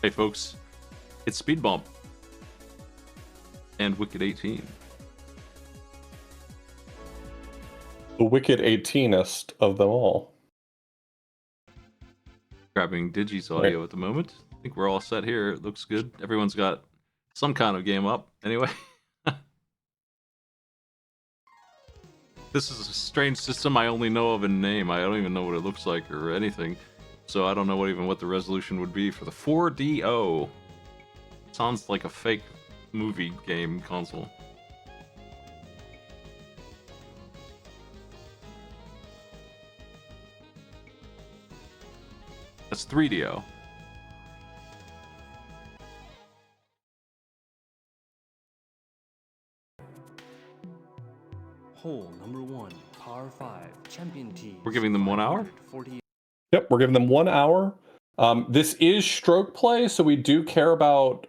Hey folks, it's SpeedBump and Wicked 18. The Wicked 18est of them all. Grabbing Digi's audio at the moment. I think we're all set here. It looks good. Everyone's got some kind of game up. Anyway. This is a strange system I only know of in name. I don't even know what it looks like or anything. So I don't know what the resolution would be for the 4DO. Sounds like a fake movie game console. That's 3DO. Hole number 1, par 5, champion team. We're giving them 1 hour? Yep, we're giving them 1 hour. This is stroke play, so we do care about,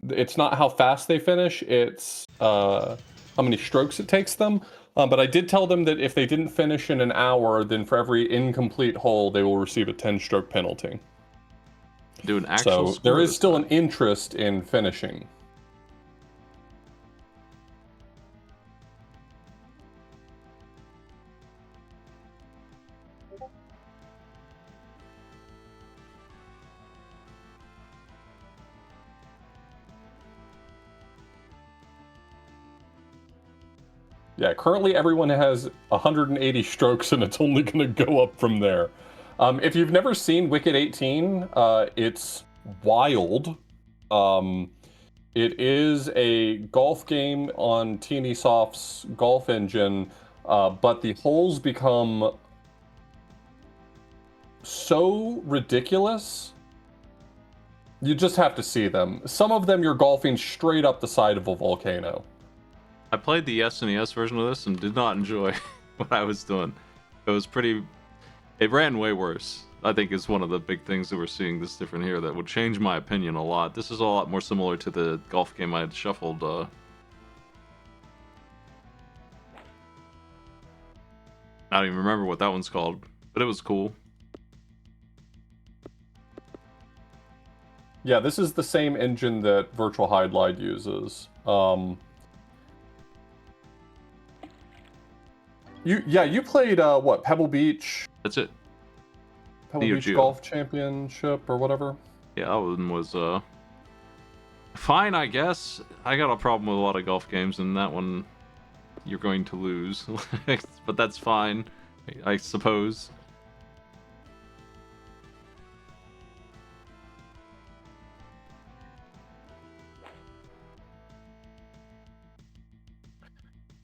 it's not how fast they finish, it's how many strokes it takes them. But I did tell them that if they didn't finish in an hour, then for every incomplete hole, they will receive a 10-stroke penalty. Do an actual So there is still an interest in finishing. Yeah, currently everyone has 180 strokes, and it's only going to go up from there. If you've never seen Wicked 18, it's wild. It is a golf game on TNE Soft's golf engine, but the holes become so ridiculous. You just have to see them. Some of them you're golfing straight up the side of a volcano. I played the SNES version of this and did not enjoy what I was doing. It was pretty... It ran way worse. I think is one of the big things that we're seeing this different here that would change my opinion a lot. This is a lot more similar to the golf game I had shuffled. I don't even remember what that one's called, but it was cool. Yeah, this is the same engine that Virtual Hide uses. You played what, Pebble Beach? That's it. Pebble Beach Golf Championship or whatever. Yeah, that one was fine, I guess. I got a problem with a lot of golf games, and that one you're going to lose, but that's fine, I suppose.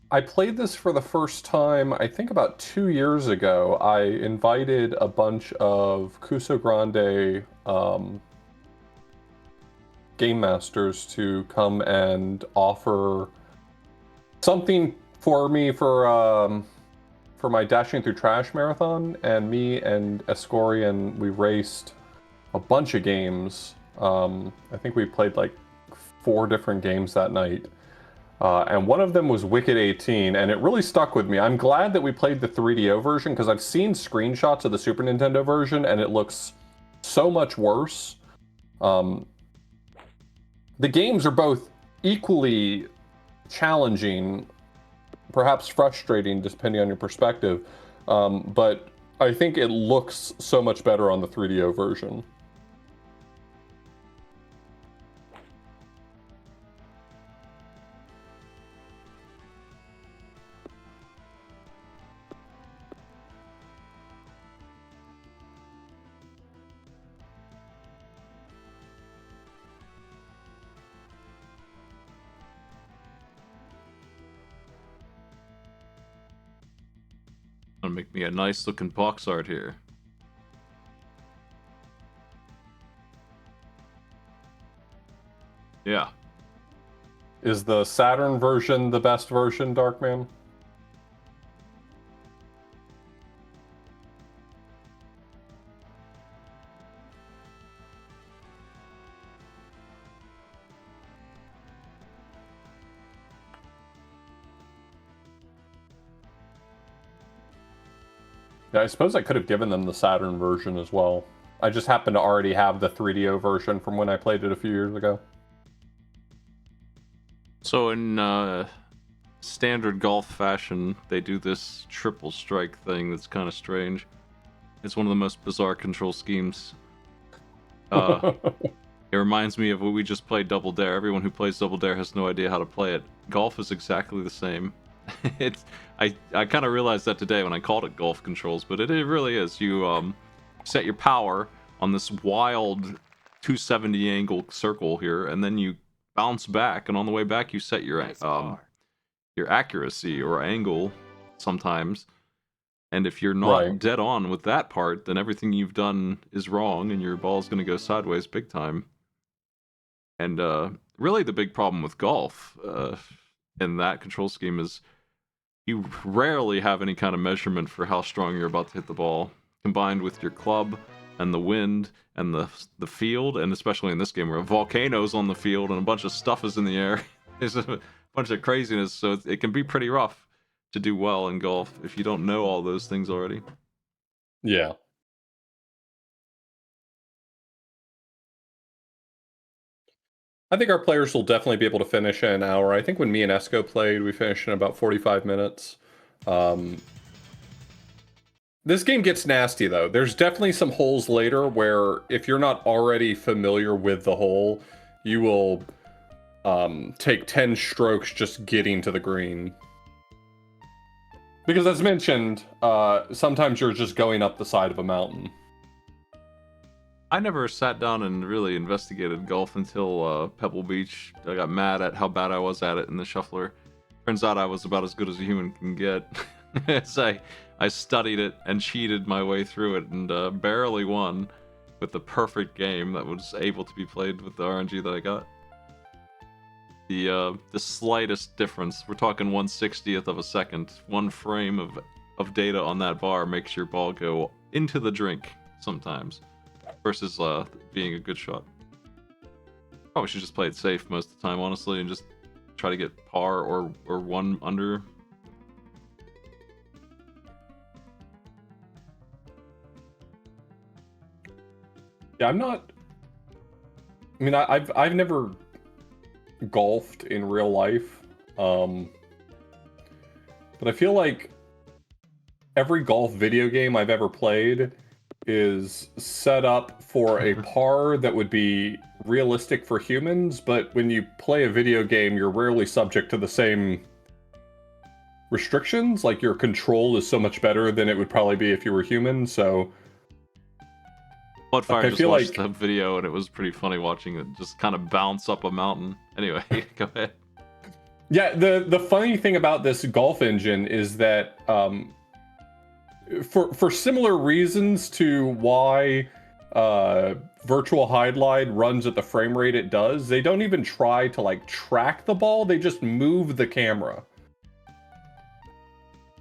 I played this for the first time, I think about 2 years ago. I invited a bunch of Cuso Grande game masters to come and offer something for me for my Dashing Through Trash marathon, and me and Escorian, we raced a bunch of games. I think we played like 4 different games that night. And one of them was Wicked 18, and it really stuck with me. I'm glad that we played the 3DO version, because I've seen screenshots of the Super Nintendo version, and it looks so much worse. The games are both equally challenging, perhaps frustrating, depending on your perspective, but I think it looks so much better on the 3DO version. Gonna make me a nice looking box art here. Yeah. Is the Saturn version the best version, Darkman? Yeah, I suppose I could have given them the Saturn version as well. I just happen to already have the 3DO version from when I played it a few years ago. So in standard golf fashion, they do this triple strike thing that's kind of strange. It's one of the most bizarre control schemes. It reminds me of what we just played Double Dare. Everyone who plays Double Dare has no idea how to play it. Golf is exactly the same. I kind of realized that today when I called it golf controls, but it really is. You set your power on this wild 270 angle circle here, and then you bounce back, and on the way back you set your accuracy or angle sometimes. And if you're not Right. dead on with that part, then everything you've done is wrong, and your ball's going to go sideways big time. And really, the big problem with golf in that control scheme is you rarely have any kind of measurement for how strong you're about to hit the ball, combined with your club and the wind and the field, and especially in this game where a volcano's on the field and a bunch of stuff is in the air. There's a bunch of craziness, so it can be pretty rough to do well in golf if you don't know all those things already. Yeah. I think our players will definitely be able to finish in an hour. I think when me and Esco played, we finished in about 45 minutes. This game gets nasty, though. There's definitely some holes later where if you're not already familiar with the hole, you will take 10 strokes just getting to the green. Because as mentioned, sometimes you're just going up the side of a mountain. I never sat down and really investigated golf until Pebble Beach. I got mad at how bad I was at it in the shuffler. Turns out I was about as good as a human can get. As I studied it and cheated my way through it and barely won with the perfect game that was able to be played with the RNG that I got. The slightest difference, we're talking 1/60th of a second, one frame of data on that bar makes your ball go into the drink sometimes. Versus being a good shot. Probably should just play it safe most of the time, honestly, and just try to get par or one under. Yeah, I'm not. I mean, I've never golfed in real life, but I feel like every golf video game I've ever played is set up for a par that would be realistic for humans, but when you play a video game, you're rarely subject to the same restrictions. Like, your control is so much better than it would probably be if you were human, so... Bloodfire I just feel watched like- the video and it was pretty funny watching it just kind of bounce up a mountain. Anyway, go ahead. Yeah, the funny thing about this golf engine is that for similar reasons to why virtual highlight runs at the frame rate it does, they don't even try to like track the ball, they just move the camera.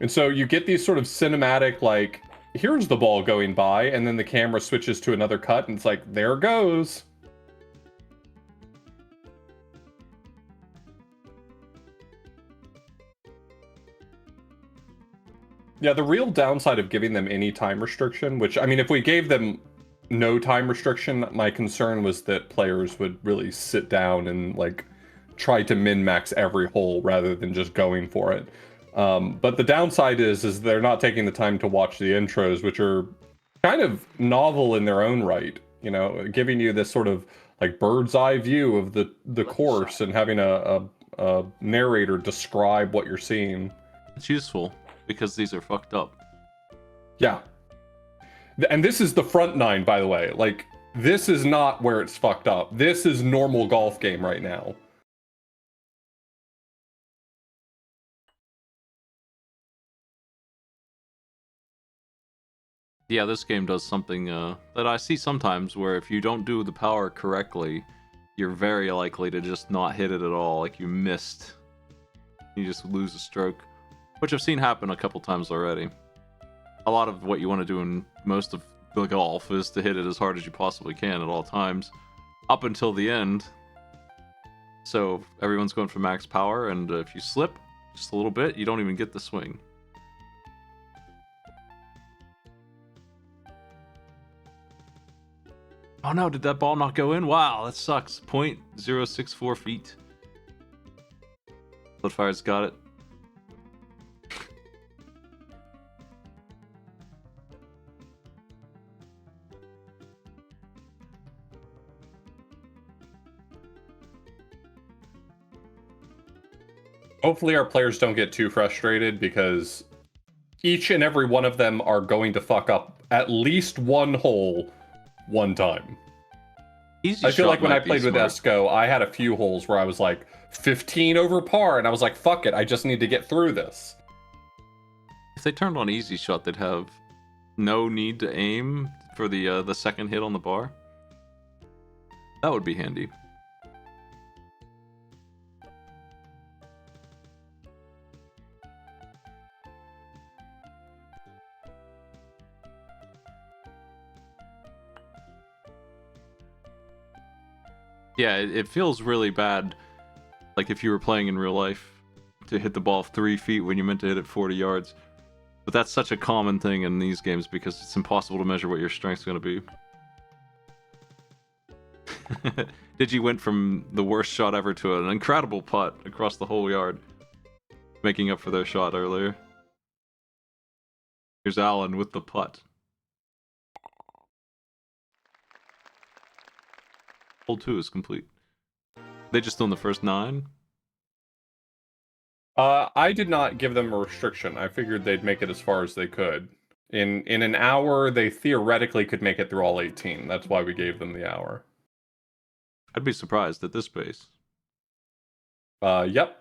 And so you get these sort of cinematic, like, here's the ball going by, and then the camera switches to another cut and it's like, there it goes. Yeah, the real downside of giving them any time restriction, which, I mean, if we gave them no time restriction, my concern was that players would really sit down and, like, try to min-max every hole rather than just going for it. But the downside is they're not taking the time to watch the intros, which are kind of novel in their own right. You know, giving you this sort of, like, bird's eye view of the course and having a narrator describe what you're seeing. It's useful because these are fucked up. Yeah. And this is the front nine, by the way. Like, this is not where it's fucked up. This is normal golf game right now. Yeah, this game does something that I see sometimes where if you don't do the power correctly, you're very likely to just not hit it at all. Like, you missed. You just lose a stroke. Which I've seen happen a couple times already. A lot of what you want to do in most of the golf is to hit it as hard as you possibly can at all times, up until the end. So everyone's going for max power, and if you slip just a little bit, you don't even get the swing. Oh no, did that ball not go in? Wow, that sucks. 0.064 feet. Bloodfire's got it. Hopefully our players don't get too frustrated because each and every one of them are going to fuck up at least one hole one time. Easy I feel shot like when I might be played with smart. Esco, I had a few holes where I was like 15 over par, and I was like, fuck it, I just need to get through this. If they turned on easy shot, they'd have no need to aim for the second hit on the bar. That would be handy. Yeah, it feels really bad, like if you were playing in real life, to hit the ball 3 feet when you meant to hit it 40 yards. But that's such a common thing in these games because it's impossible to measure what your strength's going to be. Digi went from the worst shot ever to an incredible putt across the whole yard, making up for their shot earlier. Here's Alan with the putt. Hole 2 is complete. They just done the first 9? I did not give them a restriction. I figured they'd make it as far as they could. In an hour, they theoretically could make it through all 18. That's why we gave them the hour. I'd be surprised at this pace. Yep.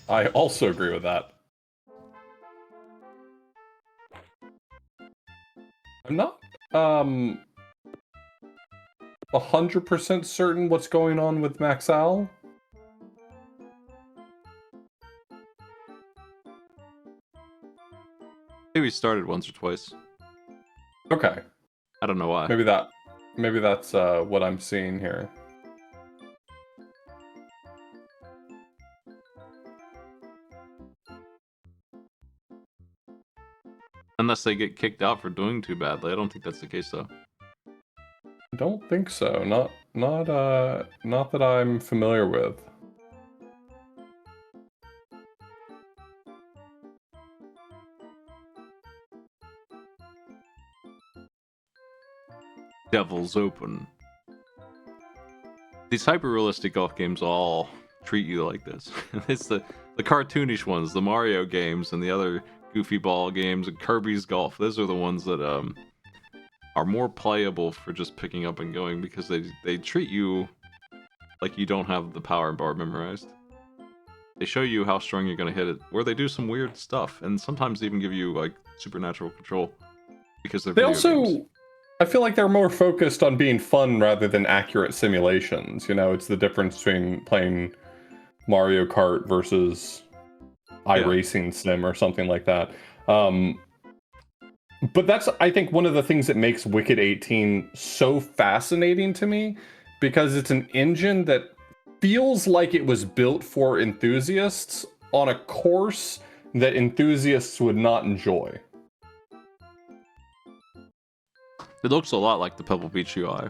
I also agree with that. I'm not 100% certain what's going on with Max Al. Maybe we started once or twice. Okay. I don't know why. Maybe that's what I'm seeing here. Unless they get kicked out for doing too badly. I don't think that's the case though. Don't think so. Not that I'm familiar with. Devil's Open. These hyper-realistic golf games all treat you like this. It's the cartoonish ones, the Mario games and the other goofy ball games and Kirby's Golf. Those are the ones that are more playable for just picking up and going because they treat you like you don't have the power bar memorized. They show you how strong you're going to hit it, where they do some weird stuff, and sometimes they even give you like supernatural control because they're They video also, games. I feel like they're more focused on being fun rather than accurate simulations. You know, it's the difference between playing Mario Kart versus iRacing Sim or something like that. But that's, I think, one of the things that makes Wicked 18 so fascinating to me, because it's an engine that feels like it was built for enthusiasts on a course that enthusiasts would not enjoy. It looks a lot like the Pebble Beach UI,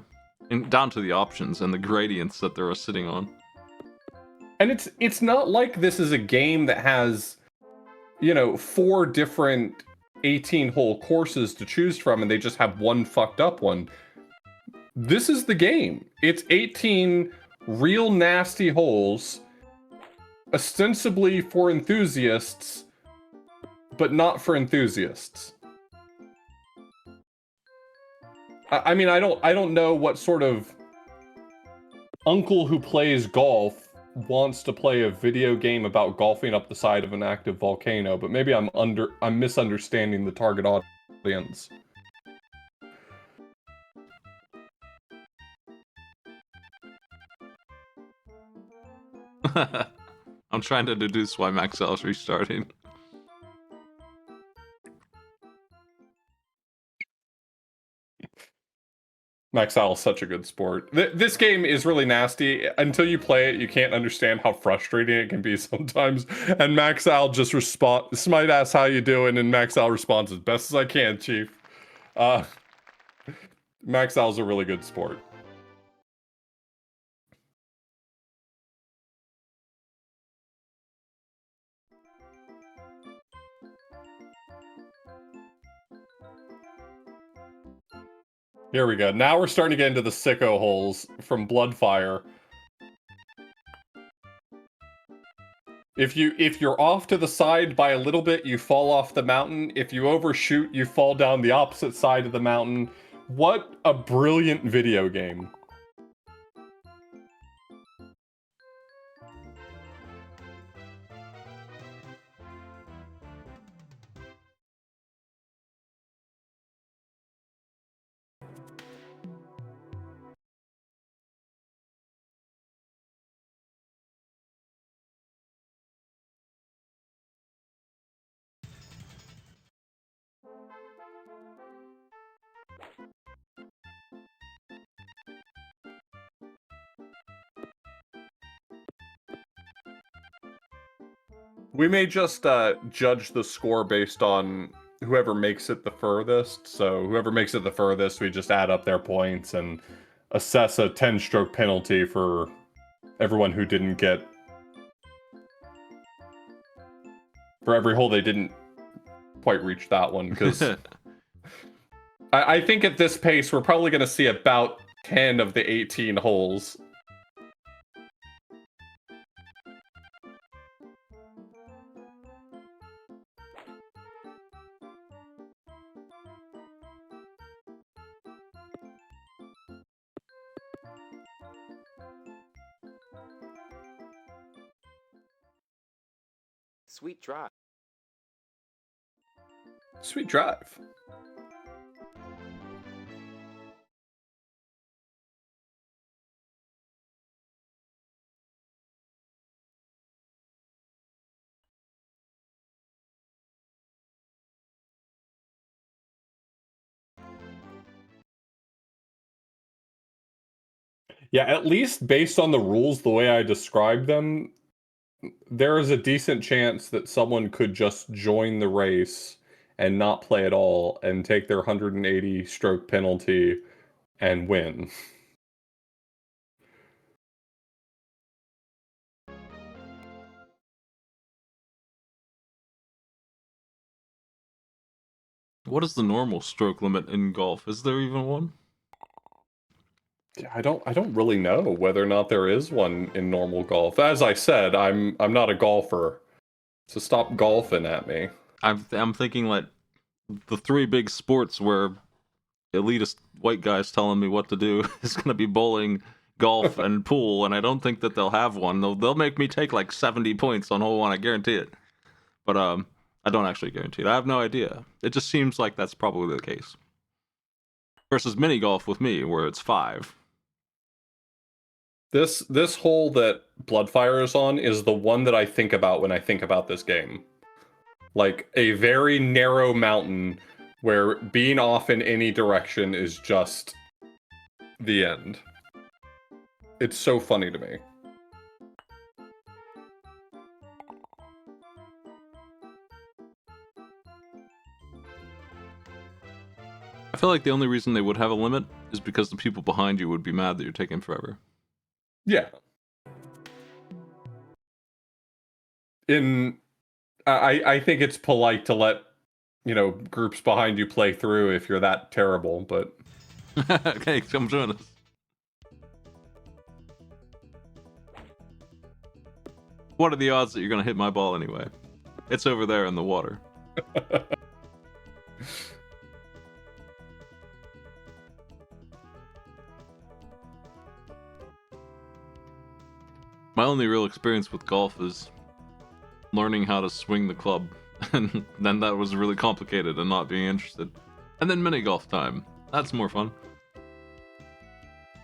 and down to the options and the gradients that they're sitting on. And it's not like this is a game that has, you know, 4 different 18-hole courses to choose from, and they just have one fucked up one. This is the game. It's 18 real nasty holes, ostensibly for enthusiasts, but not for enthusiasts. I mean, I don't know what sort of uncle who plays golf wants to play a video game about golfing up the side of an active volcano, but maybe I'm misunderstanding the target audience. I'm trying to deduce why Max L's restarting. Max Al is such a good sport. This game is really nasty. Until you play it, you can't understand how frustrating it can be sometimes. And Max Al just smite ass how you doing, and Max Al responds as best as I can, Chief. Uh, Max Al's a really good sport. Here we go. Now we're starting to get into the sicko holes from Bloodfire. If you're off to the side by a little bit, you fall off the mountain. If you overshoot, you fall down the opposite side of the mountain. What a brilliant video game. We may just judge the score based on whoever makes it the furthest. So whoever makes it the furthest, we just add up their points and assess a 10-stroke penalty for everyone who didn't get... For every hole they didn't quite reach that one, because... I think at this pace, we're probably going to see about 10 of the 18 holes. Sweet drive. Sweet drive. Yeah, at least based on the rules, the way I described them, there is a decent chance that someone could just join the race and not play at all and take their 180 stroke penalty and win. What is the normal stroke limit in golf? Is there even one? Yeah, I don't really know whether or not there is one in normal golf. As I said, I'm not a golfer, so stop golfing at me. I'm thinking like the three big sports where elitist white guys telling me what to do is going to be bowling, golf, and pool, and I don't think that they'll have one. They'll make me take like 70 points on hole one, I guarantee it. But I don't actually guarantee it. I have no idea. It just seems like that's probably the case. Versus mini golf with me, where it's 5. This hole that Bloodfire is on is the one that I think about when I think about this game. Like a very narrow mountain where being off in any direction is just the end. It's so funny to me. I feel like the only reason they would have a limit is because the people behind you would be mad that you're taking forever. Yeah. I think it's polite to let, groups behind you play through if you're that terrible, but... Okay, come join us. What are the odds that you're going to hit my ball anyway? It's over there in the water. My only real experience with golf is learning how to swing the club, and then that was really complicated and not being interested. And then mini golf time. That's more fun.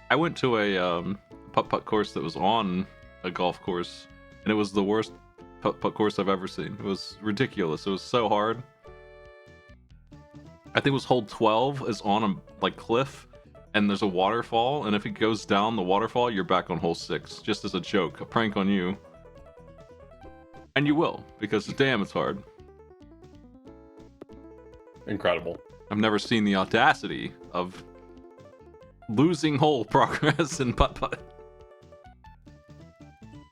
I went to a putt-putt course that was on a golf course, and it was the worst putt-putt course I've ever seen. It was ridiculous. It was so hard. I think it was hole 12 is on a cliff, and there's a waterfall, and if it goes down the waterfall, you're back on hole 6, just as a joke, a prank on you. And you will, because damn, it's hard. Incredible. I've never seen the audacity of losing hole progress in putt-putt.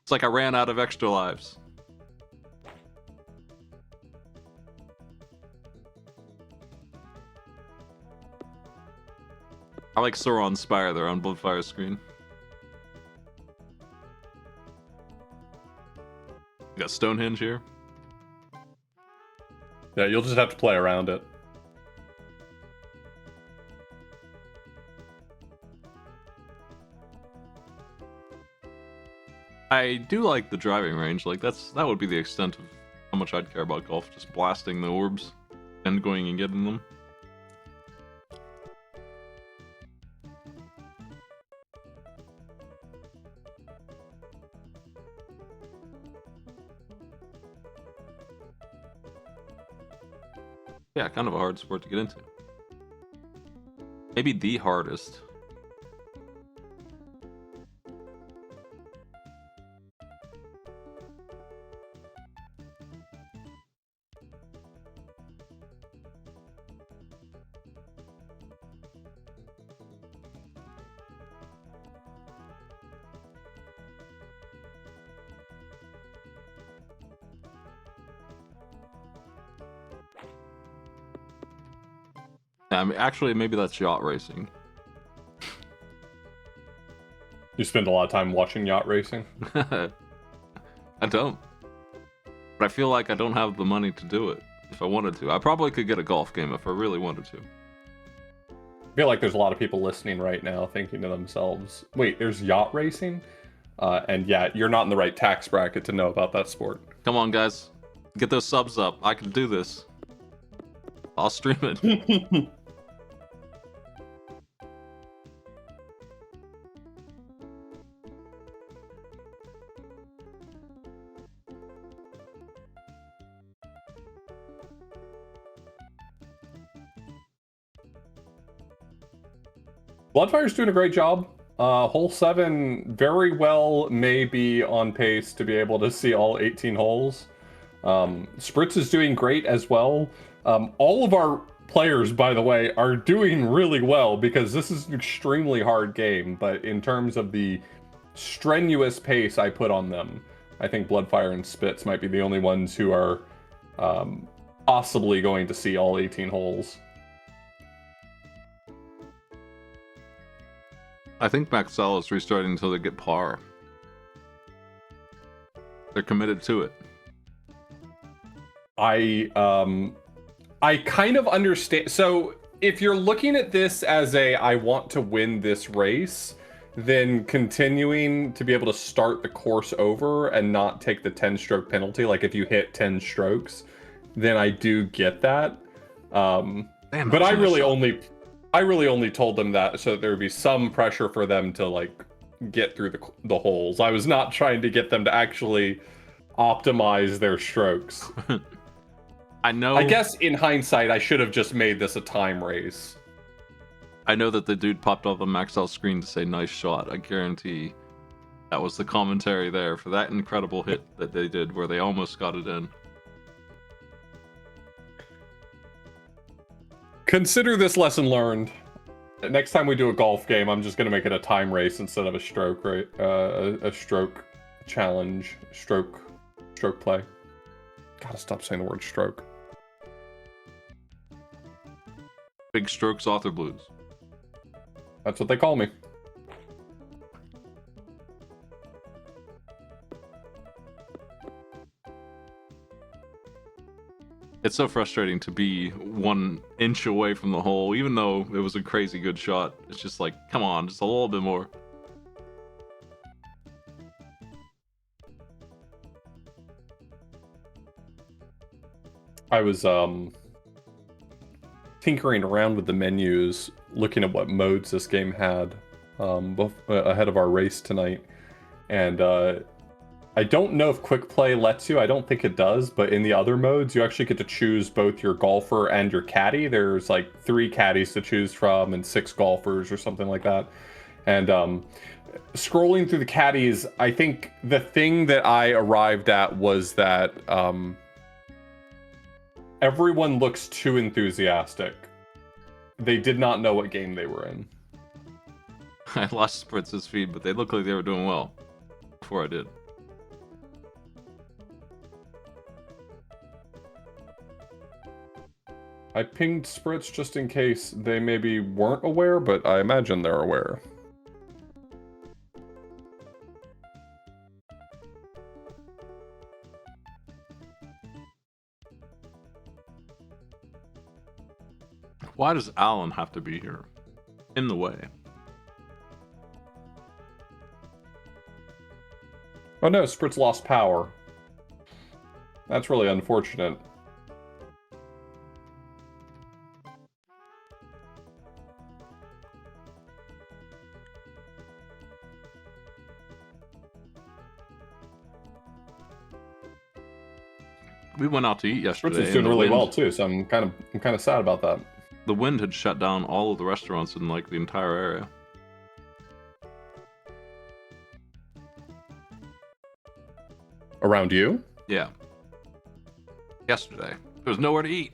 It's like I ran out of extra lives. I like Sauron's Spire there on Bloodfire screen. You got Stonehenge here. Yeah, you'll just have to play around it. I do like the driving range. Like that would be the extent of how much I'd care about golf. Just blasting the orbs and going and getting them. Yeah, kind of a hard sport to get into. Maybe the hardest. I mean, actually, maybe that's yacht racing. You spend a lot of time watching yacht racing? I don't. But I feel like I don't have the money to do it if I wanted to. I probably could get a golf game if I really wanted to. I feel like there's a lot of people listening right now thinking to themselves, wait, there's yacht racing? And yeah, you're not in the right tax bracket to know about that sport. Come on, guys. Get those subs up. I can do this. I'll stream it. Bloodfire's doing a great job. Hole 7 very well may be on pace to be able to see all 18 holes. Spritz is doing great as well. All of our players, by the way, are doing really well because this is an extremely hard game. But in terms of the strenuous pace I put on them, I think Bloodfire and Spitz might be the only ones who are possibly going to see all 18 holes. I think Maxell is restarting until they get par. They're committed to it. I kind of understand. So if you're looking at this as I want to win this race, then continuing to be able to start the course over and not take the 10-stroke penalty, like if you hit 10 strokes, then I do get that. Damn, but I really only told them that so that there would be some pressure for them to like get through the holes. I was not trying to get them to actually optimize their strokes. I know. I guess in hindsight, I should have just made this a time race. I know that the dude popped up on Maxell's screen to say nice shot. I guarantee that was the commentary there for that incredible hit that they did where they almost got it in. Consider this lesson learned. Next time we do a golf game, I'm just going to make it a time race instead of a stroke, right? A stroke challenge, stroke play. Gotta stop saying the word stroke. Big strokes author blues. That's what they call me. It's so frustrating to be 1 inch away from the hole, even though it was a crazy good shot. It's just like, come on, just a little bit more. I was tinkering around with the menus, looking at what modes this game had ahead of our race tonight, and I don't know if quick play lets you. I don't think it does, but in the other modes, you actually get to choose both your golfer and your caddy. There's like 3 caddies to choose from and 6 golfers or something like that. And scrolling through the caddies, I think the thing that I arrived at was that everyone looks too enthusiastic they did not know what game they were in. I lost Spritz's feed, but they looked like they were doing well before I did. I pinged Spritz just in case they maybe weren't aware, but I imagine they're aware. Why does Alan have to be here? In the way. Oh no, Spritz lost power. That's really unfortunate. We went out to eat yesterday. Spritz is doing really well too, so I'm kind of sad about that. The wind had shut down all of the restaurants in like the entire area. Around you? Yeah. Yesterday. There was nowhere to eat.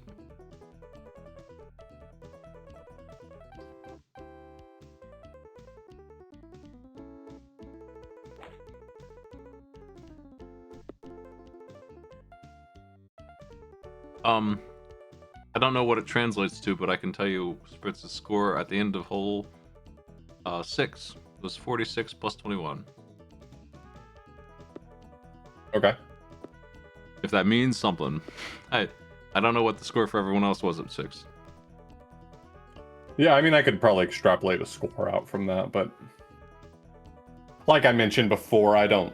I don't know what it translates to, but I can tell you Spritz's score at the end of hole 6 was 46 plus 21. Okay. If that means something. I don't know what the score for everyone else was at 6. Yeah, I mean, I could probably extrapolate a score out from that, but like I mentioned before, I'm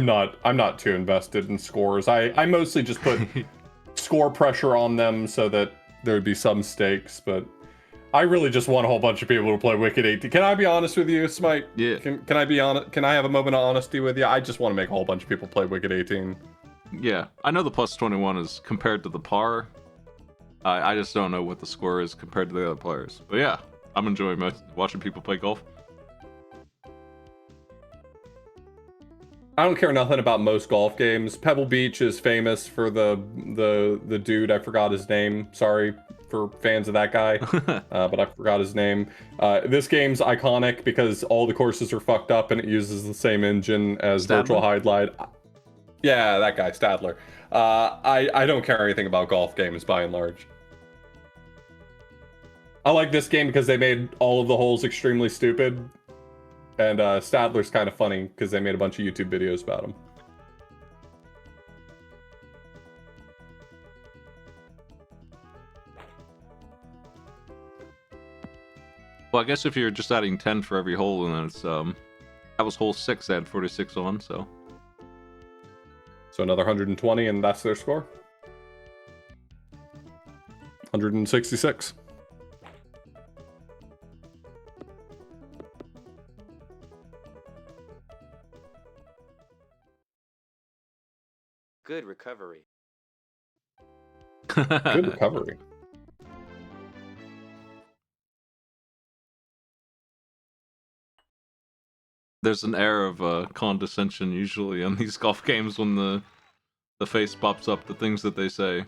not too invested in scores. I mostly just put score pressure on them so that there would be some stakes, but I really just want a whole bunch of people to play Wicked 18. Can I be honest with you, Smite? Yeah. Can I be honest? Can I have a moment of honesty with you? I just want to make a whole bunch of people play Wicked 18. Yeah, I know the plus 21 is compared to the par. I just don't know what the score is compared to the other players. But yeah, I'm enjoying watching people play golf. I don't care nothing about most golf games. Pebble Beach is famous for the dude, I forgot his name. Sorry for fans of that guy, but I forgot his name. This game's iconic because all the courses are fucked up and it uses the same engine as Stadler? Virtual Highlight. Yeah, that guy, Stadler. I don't care anything about golf games by and large. I like this game because they made all of the holes extremely stupid. And Stadler's kind of funny because they made a bunch of YouTube videos about him. Well, I guess if you're just adding 10 for every hole, and then it's that was hole 6. They had 46 on, so So another 120, and that's their score. 166. Good recovery. Good recovery. There's an air of condescension usually on these golf games when the face pops up, the things that they say.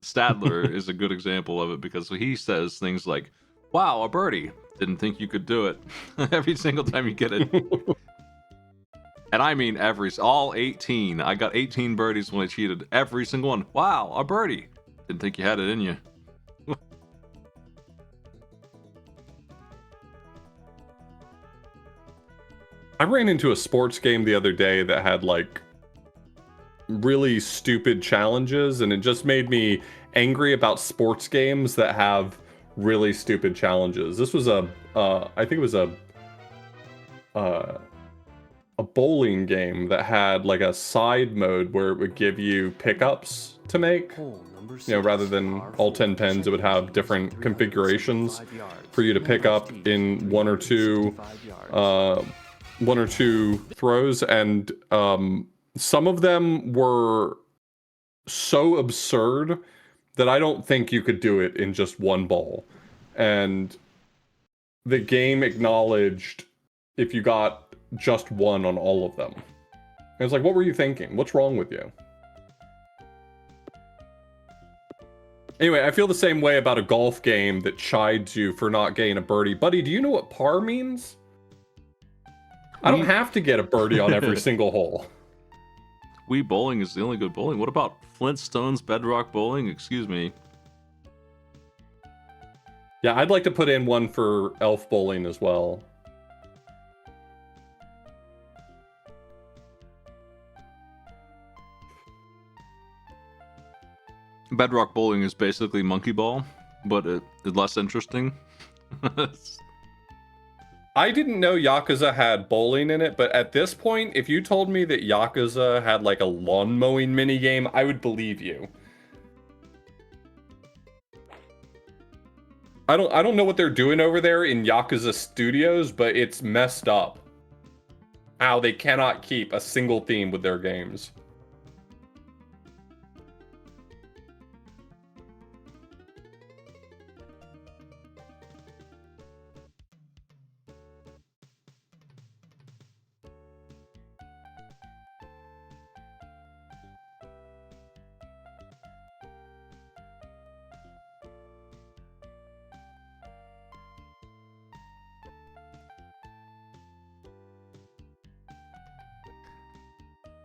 Stadler is a good example of it because he says things like, "Wow, a birdie! Didn't think you could do it." Every single time you get it. And I mean all 18. I got 18 birdies when I cheated. Every single one. Wow, a birdie. Didn't think you had it in you. I ran into a sports game the other day that had like really stupid challenges, and it just made me angry about sports games that have really stupid challenges. This was I think it was a bowling game that had like a side mode where it would give you pickups to make. You know, rather than all 10 pins, it would have different configurations for you to pick up in one or two throws, and some of them were so absurd that I don't think you could do it in just one ball. And the game acknowledged if you got just one on all of them. And it's like, what were you thinking? What's wrong with you? Anyway, I feel the same way about a golf game that chides you for not getting a birdie. Buddy, do you know what par means? I don't have to get a birdie on every single hole. Wii bowling is the only good bowling. What about Flintstones Bedrock Bowling? Excuse me. Yeah, I'd like to put in one for Elf Bowling as well. Bedrock Bowling is basically Monkey Ball, but it's less interesting. I didn't know Yakuza had bowling in it, but at this point, if you told me that Yakuza had like a lawn mowing minigame, I would believe you. I don't know what they're doing over there in Yakuza Studios, but it's messed up. How they cannot keep a single theme with their games.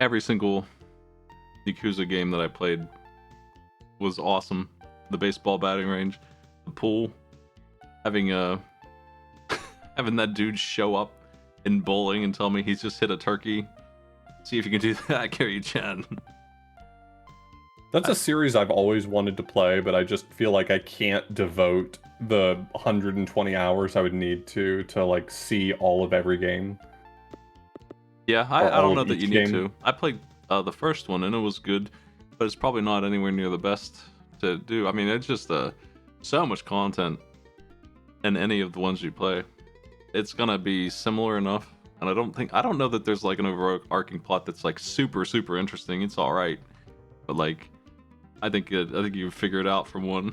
Every single Yakuza game that I played was awesome. The baseball batting range, the pool, having having that dude show up in bowling and tell me he's just hit a turkey. See if you can do that, Kiryu-chan. That's a series I've always wanted to play, but I just feel like I can't devote the 120 hours I would need to like see all of every game. Yeah, I don't know that you need to. I played the first one and it was good, but it's probably not anywhere near the best to do. I mean, it's just so much content in any of the ones you play. It's gonna be similar enough, and I don't know that there's like an overarching plot that's like super interesting. It's all right, but like, I think you can figure it out from one.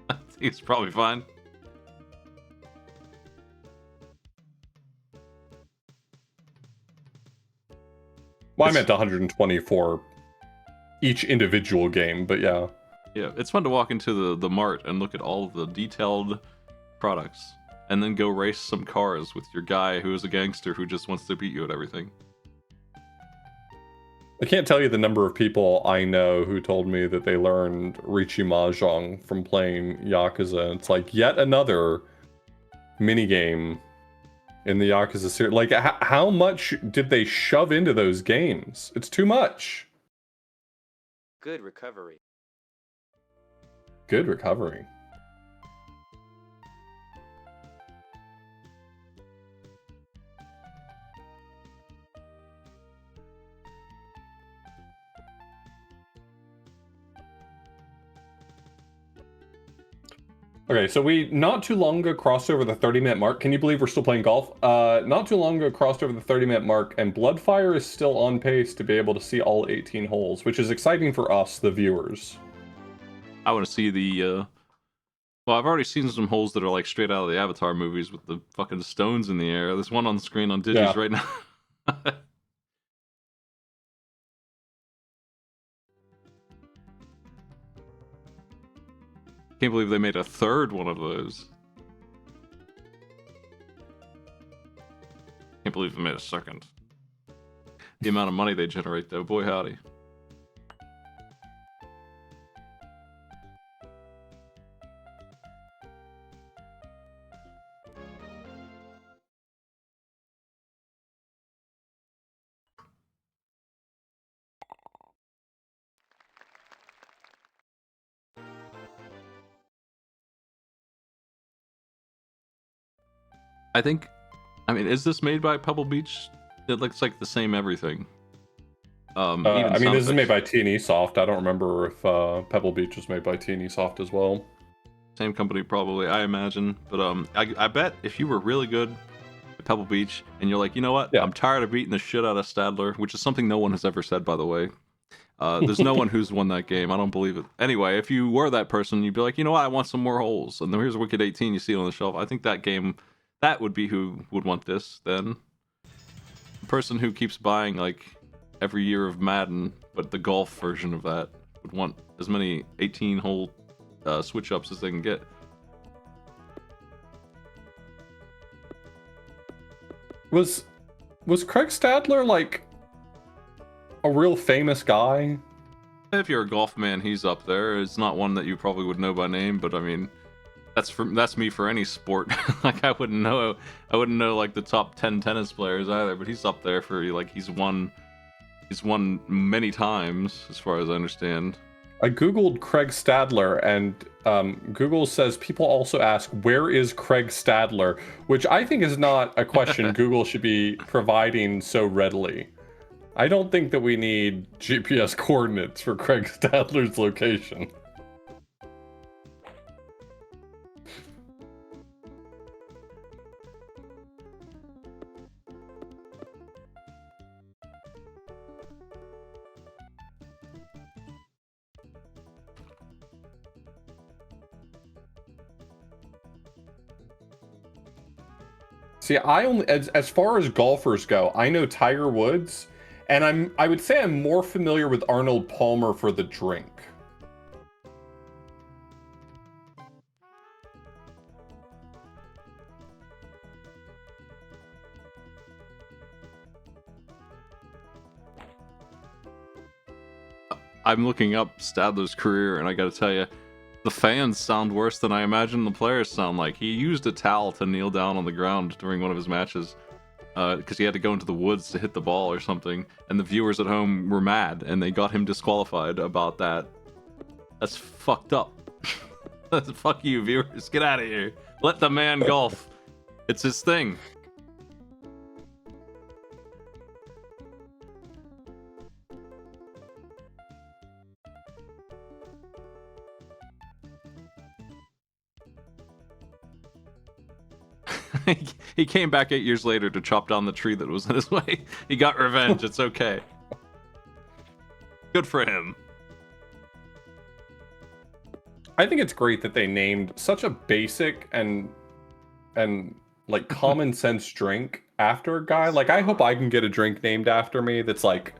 I think it's probably fine. Well, I meant 120 for each individual game, but yeah. Yeah, it's fun to walk into the mart and look at all of the detailed products, and then go race some cars with your guy who is a gangster who just wants to beat you at everything. I can't tell you the number of people I know who told me that they learned Riichi Mahjong from playing Yakuza. It's like yet another minigame in the Yakuza series. Like, how much did they shove into those games? It's too much. Good recovery. Good recovery. Okay, so we not too long ago crossed over the 30-minute mark. Can you believe we're still playing golf? Not too long ago crossed over the 30-minute mark, and Bloodfire is still on pace to be able to see all 18 holes, which is exciting for us, the viewers. I want to see the well, I've already seen some holes that are like straight out of the Avatar movies with the fucking stones in the air. There's one on the screen on Digis right now. Can't believe they made a third one of those. Can't believe they made a second. The amount of money they generate, though, boy howdy. I mean, is this made by Pebble Beach? It looks like the same everything. I mean, this is made by T&E Soft. I don't remember if Pebble Beach was made by T&E Soft as well. Same company, probably, I imagine. But I bet if you were really good at Pebble Beach and you're like, you know what? Yeah. I'm tired of beating the shit out of Stadler, which is something no one has ever said, by the way. There's no one who's won that game. I don't believe it. Anyway, if you were that person, you'd be like, you know what? I want some more holes. And then here's Wicked 18. You see it on the shelf. I think that game, that would be who would want this then. The person who keeps buying, like, every year of Madden, but the golf version of that, would want as many 18-hole switch ups as they can get. Was Craig Stadler like a real famous guy? If you're a golf man, he's up there. It's not one that you probably would know by name, but I mean, that's me for any sport. Like I wouldn't know like the top 10 tennis players either, but he's up there for like he's won many times as far as I understand. I googled Craig Stadler, and Google says people also ask, where is Craig Stadler? Which I think is not a question Google should be providing so readily. I don't think that we need GPS coordinates for Craig Stadler's location. See, I only as far as golfers go, I know Tiger Woods, and I would say I'm more familiar with Arnold Palmer for the drink. I'm looking up Stadler's career, and I gotta tell you, the fans sound worse than I imagine the players sound like. He used a towel to kneel down on the ground during one of his matches because he had to go into the woods to hit the ball or something, and the viewers at home were mad, and they got him disqualified about that. That's fucked up. Fuck you, viewers. Get out of here. Let the man golf. It's his thing. He came back 8 years later to chop down the tree that was in his way. He got revenge. It's okay. Good for him. I think it's great that they named such a basic and like common sense drink after a guy. Like, I hope I can get a drink named after me that's like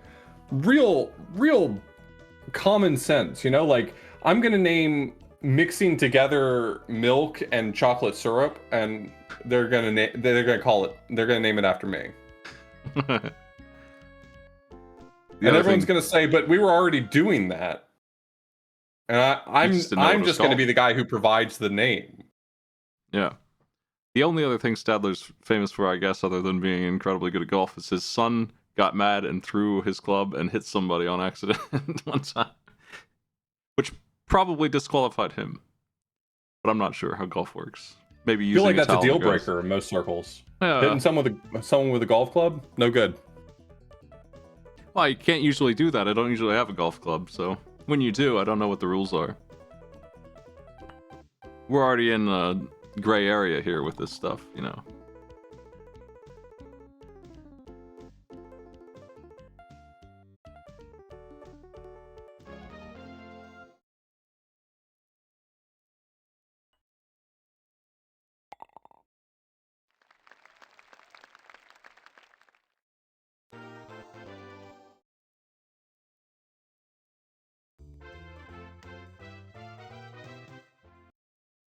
real common sense, you know? Like, I'm gonna name mixing together milk and chocolate syrup, and they're gonna name it after me. And everyone's gonna say, but we were already doing that. And I'm just gonna be the guy who provides the name. Yeah. The only other thing Stadler's famous for, I guess, other than being incredibly good at golf, is his son got mad and threw his club and hit somebody on accident one time, which probably disqualified him. But I'm not sure how golf works. Maybe I using feel like that's a deal goes. breaker in most circles. Yeah. Hitting someone with a golf club, no good. Well, you can't usually do that. I don't usually have a golf club, so when you do, I don't know what the rules are. We're already in a gray area here with this stuff, you know.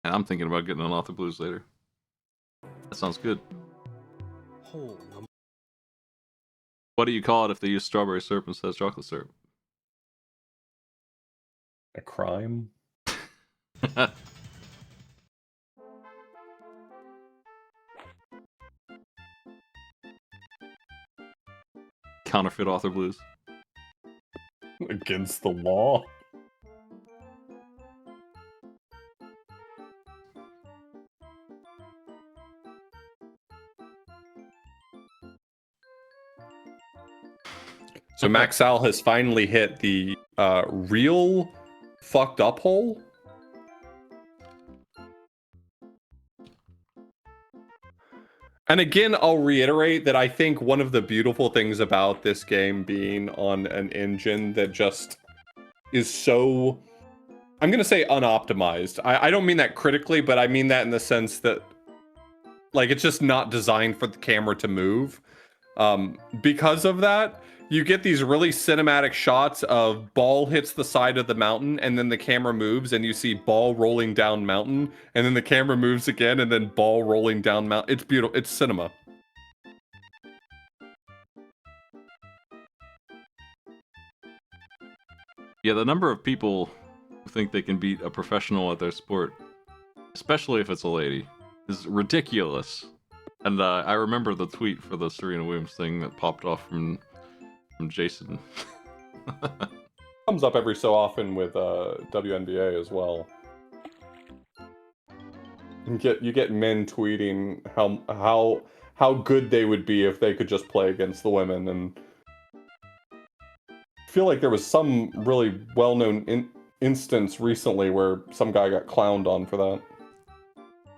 And I'm thinking about getting an Author Blues later. That sounds good. Hole number What do you call it if they use strawberry syrup instead of chocolate syrup? A crime? Counterfeit Author Blues. Against the law? So Max Al has finally hit the real fucked up hole. And again, I'll reiterate that I think one of the beautiful things about this game being on an engine that just is so, I'm going to say unoptimized. I don't mean that critically, but I mean that in the sense that, like, it's just not designed for the camera to move. Because of that, you get these really cinematic shots of ball hits the side of the mountain, and then the camera moves, and you see ball rolling down mountain, and then the camera moves again, and then ball rolling down mountain. It's beautiful. It's cinema. Yeah, the number of people who think they can beat a professional at their sport, especially if it's a lady, is ridiculous. And I remember the tweet for the Serena Williams thing that popped off from Jason. Comes up every so often with WNBA as well. You get men tweeting how good they would be if they could just play against the women, and I feel like there was some really well-known instance recently where some guy got clowned on for that.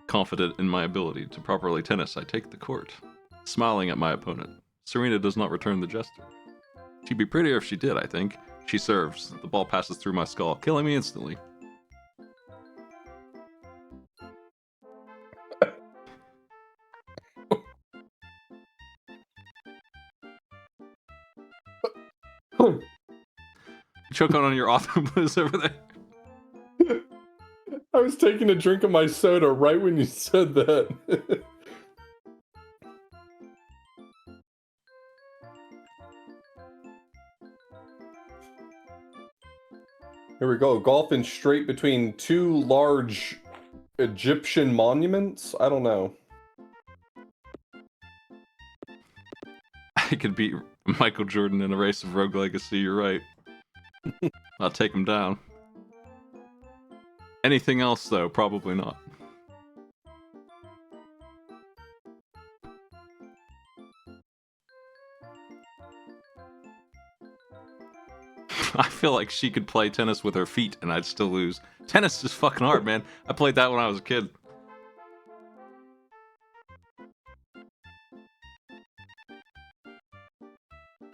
Confident in my ability to properly tennis, I take the court, smiling at my opponent. Serena does not return the gesture. She'd be prettier if she did, I think. She serves. The ball passes through my skull, killing me instantly. Choke on your octopus over there. I was taking a drink of my soda right when you said that. Here we go, golfing straight between two large Egyptian monuments? I don't know. I could beat Michael Jordan in a race of Rogue Legacy, you're right. I'll take him down. Anything else, though? Probably not. I feel like she could play tennis with her feet and I'd still lose. Tennis is fucking hard, man. I played that when I was a kid.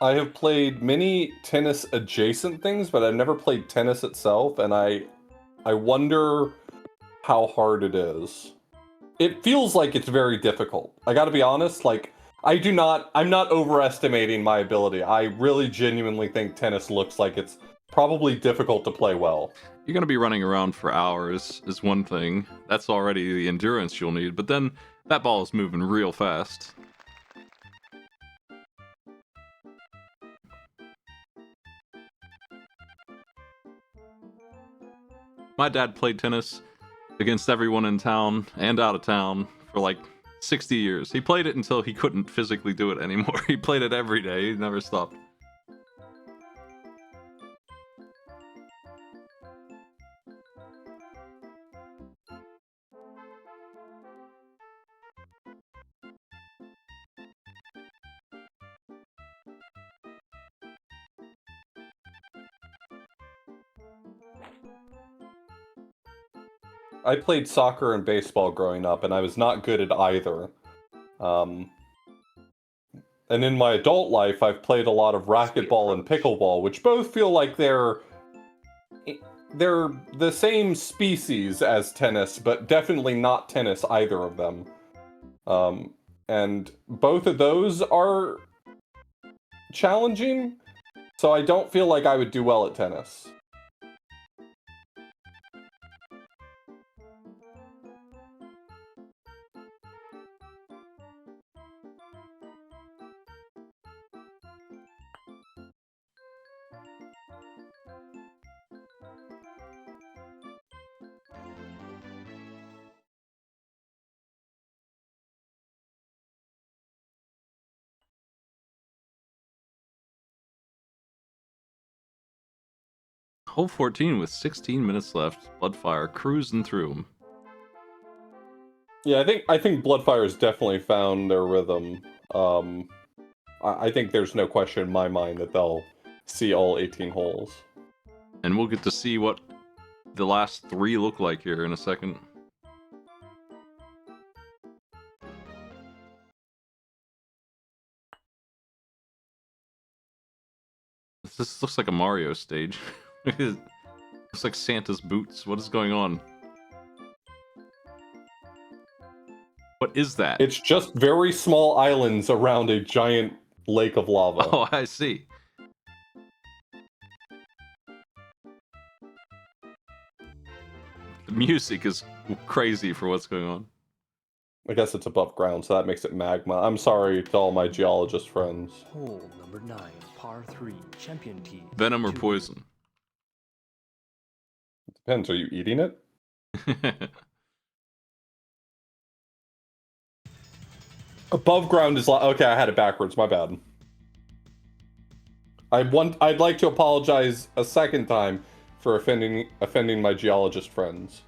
I have played many tennis adjacent things, but I've never played tennis itself, and I wonder how hard it is. It feels like it's very difficult. I gotta be honest, like, I'm not overestimating my ability. I really genuinely think tennis looks like it's probably difficult to play well. You're gonna be running around for hours is one thing. That's already the endurance you'll need, but then that ball is moving real fast. My dad played tennis against everyone in town and out of town for like 60 years. He played it until he couldn't physically do it anymore. He played it every day. He never stopped. I played soccer and baseball growing up, and I was not good at either. And in my adult life, I've played a lot of racquetball and pickleball, which both feel like they're the same species as tennis, but definitely not tennis, either of them. And both of those are challenging, so I don't feel like I would do well at tennis. Hole 14 with 16 minutes left. Bloodfire cruising through them. Yeah, I think Bloodfire's definitely found their rhythm. I think there's no question in my mind that they'll see all 18 holes. And we'll get to see what the last three look like here in a second. This looks like a Mario stage. Looks like Santa's boots. What is going on? What is that? It's just very small islands around a giant lake of lava. Oh, I see. music is crazy for what's going on. I guess it's above ground, so that makes it magma. I'm sorry to all my geologist friends. Hole number 9, par 3, champion T. Venom or 2. poison? Depends, are you eating it? Above ground is like... Okay, I had it backwards, my bad. I'd like to apologize a second time for offending my geologist friends.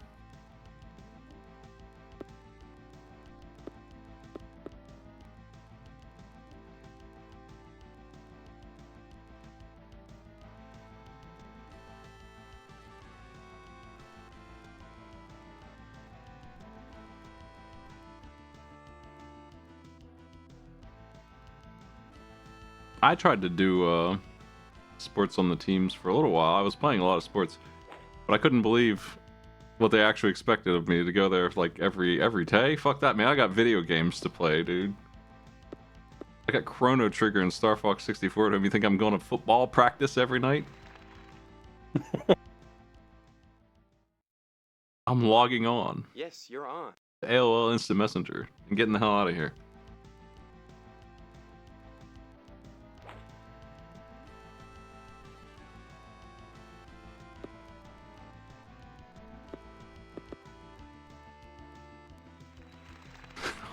I tried to do sports on the teams for a little while. I was playing a lot of sports, but I couldn't believe what they actually expected of me to go there like every day. Fuck that, man. I got video games to play, dude. I got Chrono Trigger and Star Fox 64. Do you think I'm going to football practice every night? I'm logging on. Yes, you're on. AOL Instant Messenger and getting the hell out of here.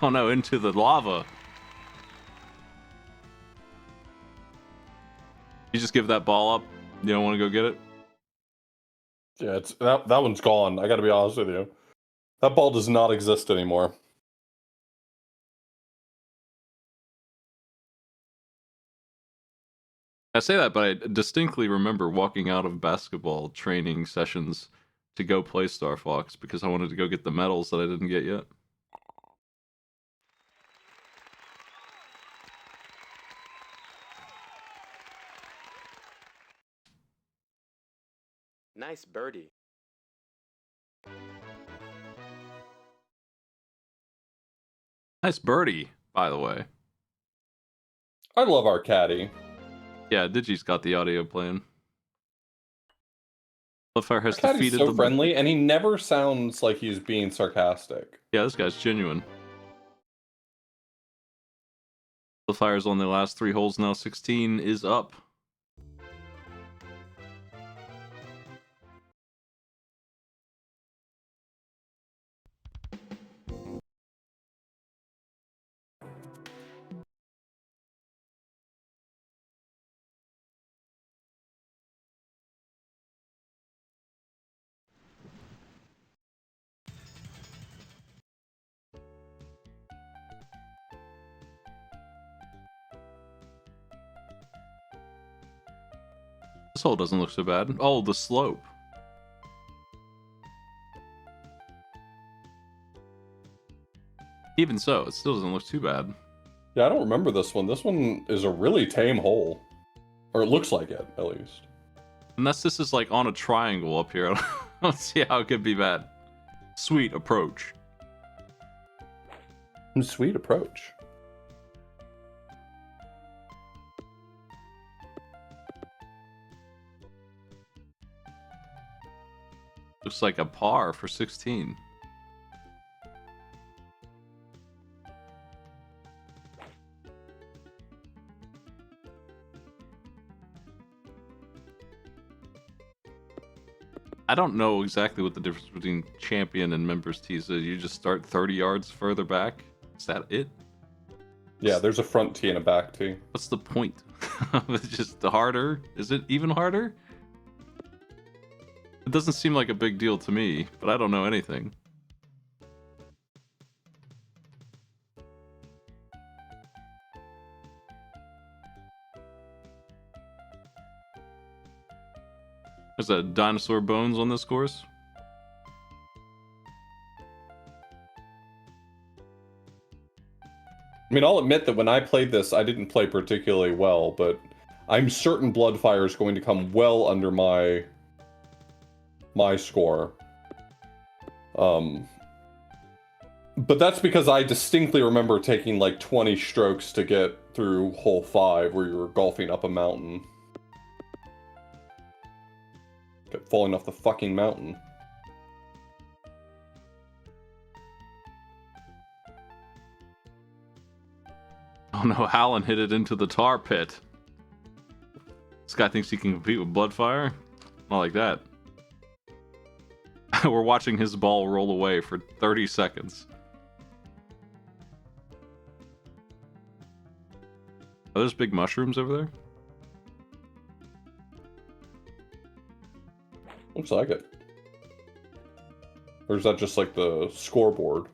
Oh no, into the lava. You just give that ball up? You don't want to go get it? Yeah, it's that one's gone. I gotta be honest with you. That ball does not exist anymore. I say that, but I distinctly remember walking out of basketball training sessions to go play Star Fox because I wanted to go get the medals that I didn't get yet. Nice birdie. Nice birdie, by the way. I love our caddy. Yeah, Digi's got the audio playing. Lefire has Our caddy's defeated so the... friendly, and he never sounds like he's being sarcastic. Yeah, this guy's genuine. Lefire's on the last 3 holes now. 16 is up. This hole doesn't look so bad. Oh, the slope. Even so, it still doesn't look too bad. Yeah, I don't remember this one. This one is a really tame hole. Or it looks like it, at least. Unless this is like on a triangle up here. I don't see how it could be bad. Sweet approach. Sweet approach. Looks like a par for 16. I don't know exactly what the difference between champion and members tees is. You just start 30 yards further back? Is that it? Yeah, there's a front tee and a back tee. What's the point? It's just the harder? Is it even harder? It doesn't seem like a big deal to me, but I don't know anything. There's a dinosaur bones on this course. I mean, I'll admit that when I played this, I didn't play particularly well, but I'm certain Bloodfire is going to come well under my score. But that's because I distinctly remember taking like 20 strokes to get through hole 5 where you were golfing up a mountain. Kept falling off the fucking mountain. Oh no, Hallen hit it into the tar pit. This guy thinks he can compete with Bloodfire? Not like that. We're watching his ball roll away for 30 seconds. Are those big mushrooms over there? Looks like it. Or is that just like the scoreboard?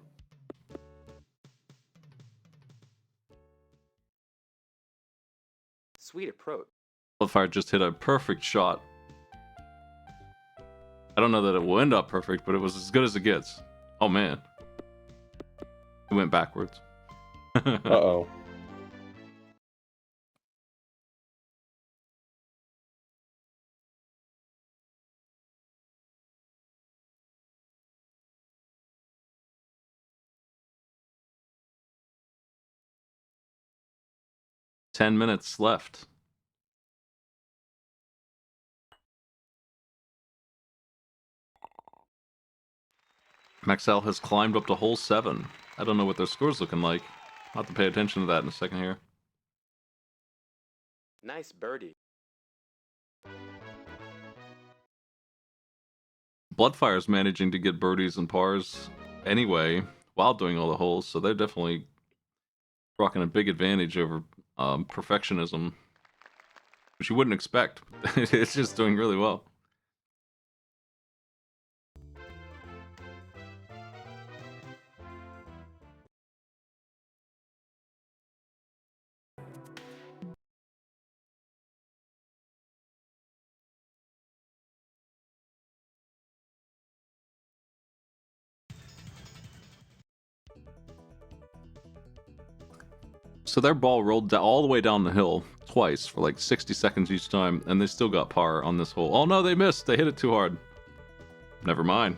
Sweet approach. Bloodfire just hit a perfect shot. I don't know that it will end up perfect, but it was as good as it gets. Oh man. It went backwards. Uh-oh. Ten minutes left. Maxell has climbed up to hole 7. I don't know what their score's looking like. I'll have to pay attention to that in a second here. Nice birdie. Bloodfire's managing to get birdies and pars anyway while doing all the holes, so they're definitely rocking a big advantage over perfectionism, which you wouldn't expect. It's just doing really well. So their ball rolled all the way down the hill twice for like 60 seconds each time, and they still got par on this hole. Oh no, they missed. They hit it too hard. Never mind.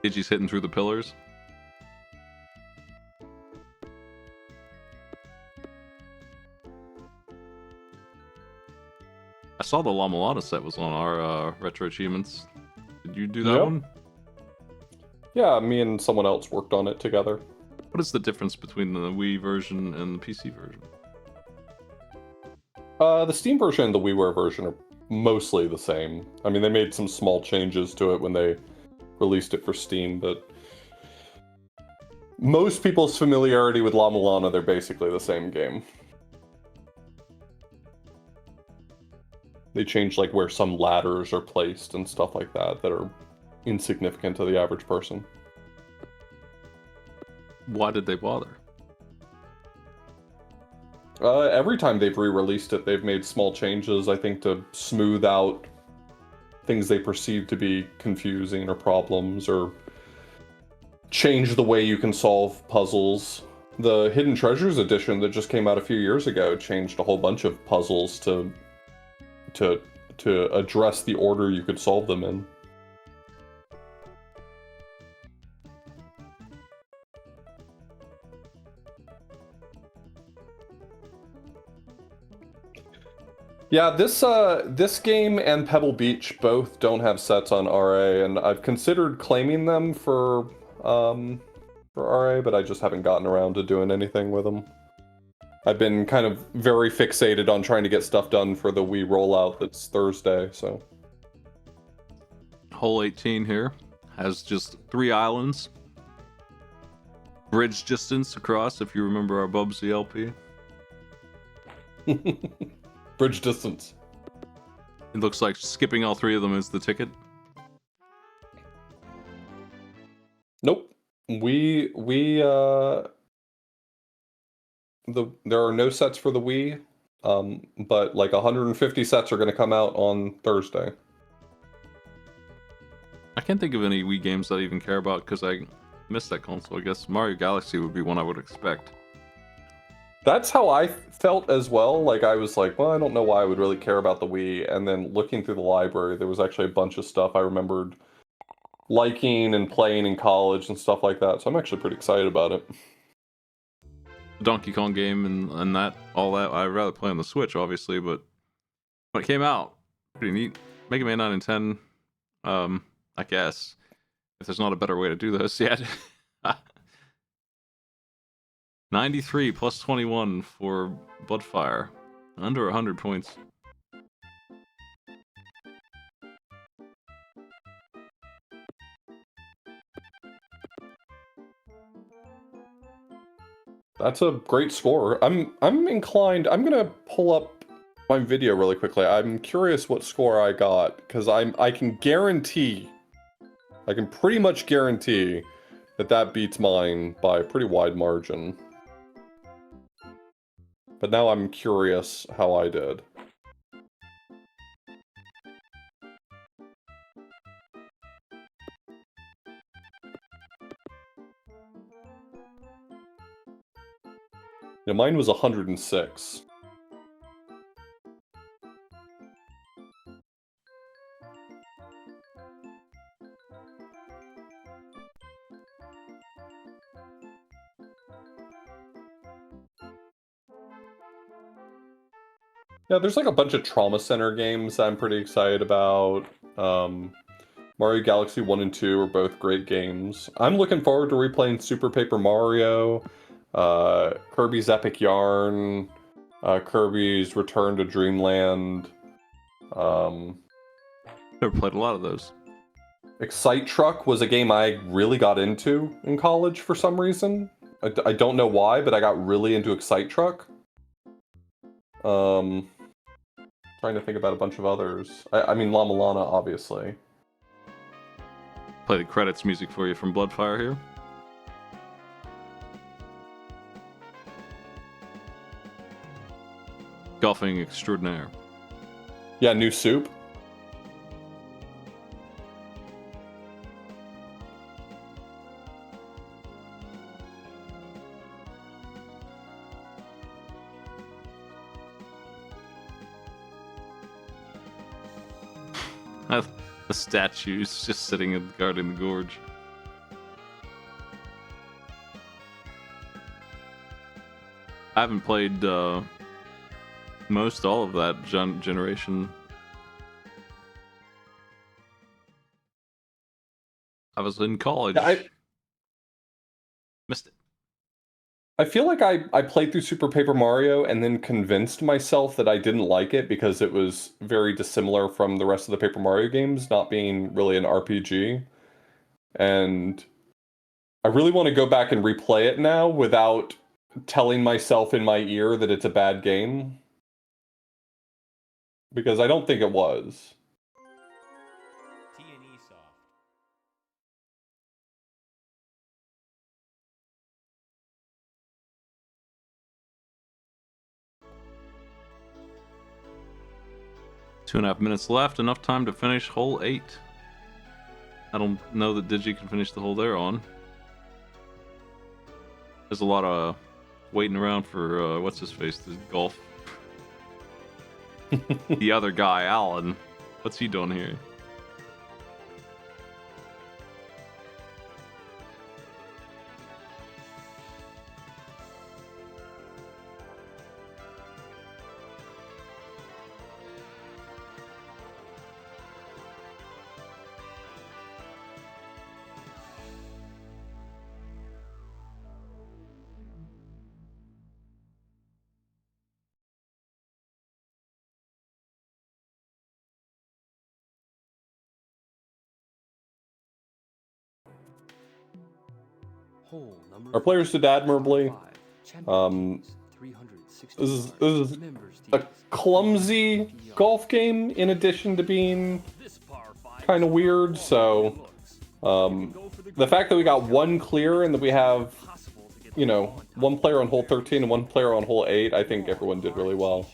Digi's hitting through the pillars. I saw the La Mulana set was on our Retro Achievements. Did you do that Yep. one? Yeah, me and someone else worked on it together. What is the difference between the Wii version and the PC version? The Steam version and the WiiWare version are mostly the same. I mean, they made some small changes to it when they released it for Steam, but most people's familiarity with La Mulana, they're basically the same game. They changed like where some ladders are placed and stuff like that that are insignificant to the average person. Why did they bother? Every time they've re-released it, they've made small changes, I think, to smooth out things they perceive to be confusing or problems, or change the way you can solve puzzles. The Hidden Treasures edition that just came out a few years ago changed a whole bunch of puzzles to address the order you could solve them in. Yeah, this game and Pebble Beach both don't have sets on RA, and I've considered claiming them for RA, but I just haven't gotten around to doing anything with them. I've been kind of very fixated on trying to get stuff done for the Wii rollout that's Thursday, so. Hole 18 here has just 3 islands. Bridge distance across, if you remember our Bubsy LP. Bridge distance. It looks like skipping all 3 of them is the ticket. Nope. There are no sets for the Wii, but like 150 sets are going to come out on Thursday. I can't think of any Wii games that I even care about because I missed that console. I guess Mario Galaxy would be one I would expect. That's how I felt as well. Like, I was like, well, I don't know why I would really care about the Wii. And then looking through the library, there was actually a bunch of stuff I remembered liking and playing in college and stuff like that. So I'm actually pretty excited about it. Donkey Kong game and that all that. I'd rather play on the Switch, obviously, but when it came out, pretty neat. Mega Man 9 and 10. I guess if there's not a better way to do this yet. 93 plus 21 for Bloodfire. Under 100 points. That's a great score. I'm inclined. I'm gonna pull up my video really quickly. I'm curious what score I got because I can guarantee, I can pretty much guarantee that beats mine by a pretty wide margin. But now I'm curious how I did. Yeah, mine was 106. Yeah, there's like a bunch of Trauma Center games I'm pretty excited about. Mario Galaxy 1 and 2 are both great games. I'm looking forward to replaying Super Paper Mario, Kirby's Epic Yarn, Kirby's Return to Dreamland. Never played a lot of those. Excite Truck was a game I really got into in college for some reason. I don't know why, but I got really into Excite Truck. Trying to think about a bunch of others. I mean, Lama Lana, obviously. Play the credits music for you from Bloodfire here. Golfing extraordinaire. Yeah, New Soup. The statues just sitting in guarding the gorge. I haven't played most all of that generation. I was in college. Yeah, Missed it. I feel like I played through Super Paper Mario and then convinced myself that I didn't like it because it was very dissimilar from the rest of the Paper Mario games, not being really an RPG. And I really want to go back and replay it now without telling myself in my ear that it's a bad game. Because I don't think it was. T&E Soft. Two and a half minutes left. Enough time to finish hole 8. I don't know that Digi can finish the hole they're on. There's a lot of waiting around for what's his face to golf. The other guy, Alan. What's he doing here? Hole number Our players did admirably. 5. This is a clumsy golf game in addition to being kind of weird, so the fact that we got one clear and that we have, you know, one player on hole 13 and one player on hole 8, I think everyone did really well.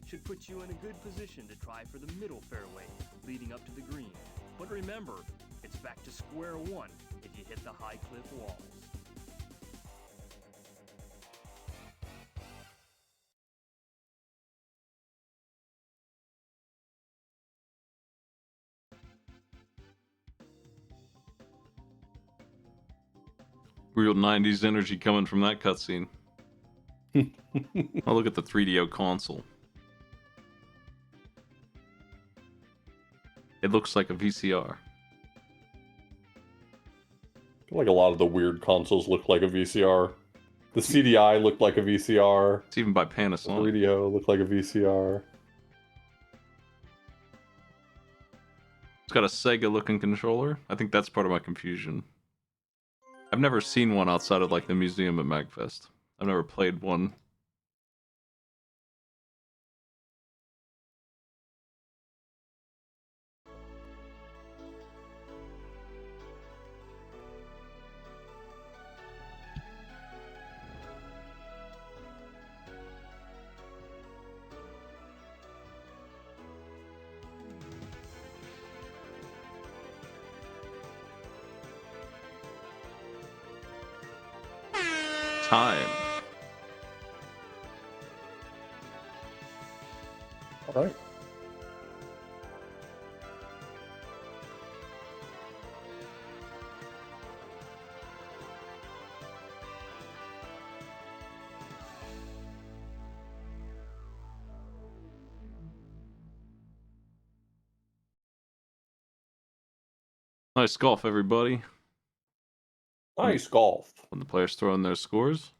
Should put you in a good position to try for the middle fairway leading up to the green. But remember, it's back to square one if you hit the high cliff walls. Real 90s energy coming from that cutscene. Oh, look at the 3DO console. It looks like a VCR. I feel like a lot of the weird consoles look like a VCR. The CDI looked like a VCR. It's even by The Panasonic. 3DO looked like a VCR. It's got a Sega-looking controller. I think that's part of my confusion. I've never seen one outside of like the museum at MagFest. I've never played one. Time. All right. Nice golf, everybody. Nice golf. When the players throw in their scores.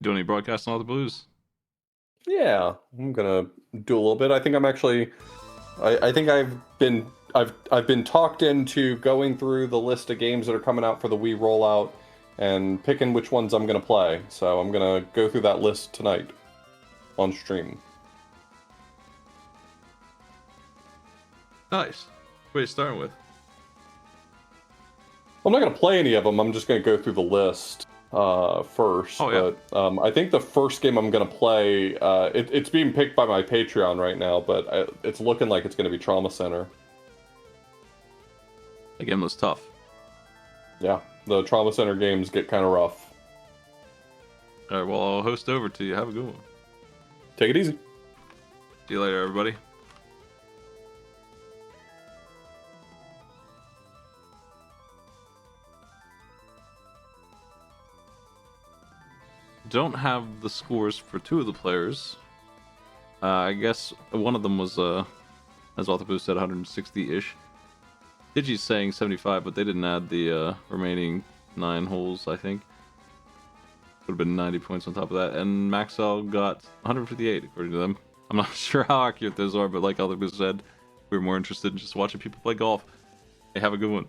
Do any broadcasting on the Blues? Yeah, I'm gonna do a little bit. I think I'm actually. I think I've been talked into going through the list of games that are coming out for the Wii rollout and picking which ones I'm gonna play. So I'm gonna go through that list tonight on stream. Nice. What are you starting with? I'm not gonna play any of them. I'm just gonna go through the list first. Oh, yeah. But I think the first game I'm gonna play, it's being picked by my Patreon right now, but it's looking like it's gonna be Trauma Center. The game was tough. Yeah, the Trauma Center games get kind of rough. All right, well, I'll host over to you. Have a good one. Take it easy. See you later, everybody. Don't have the scores for two of the players. I guess one of them was, as Autoboost said, 160-ish. Digi's saying 75, but they didn't add the remaining 9 holes, I think. Would have been 90 points on top of that. And Maxwell got 158, according to them. I'm not sure how accurate those are, but like Autoboost said, we were more interested in just watching people play golf. Hey, have a good one.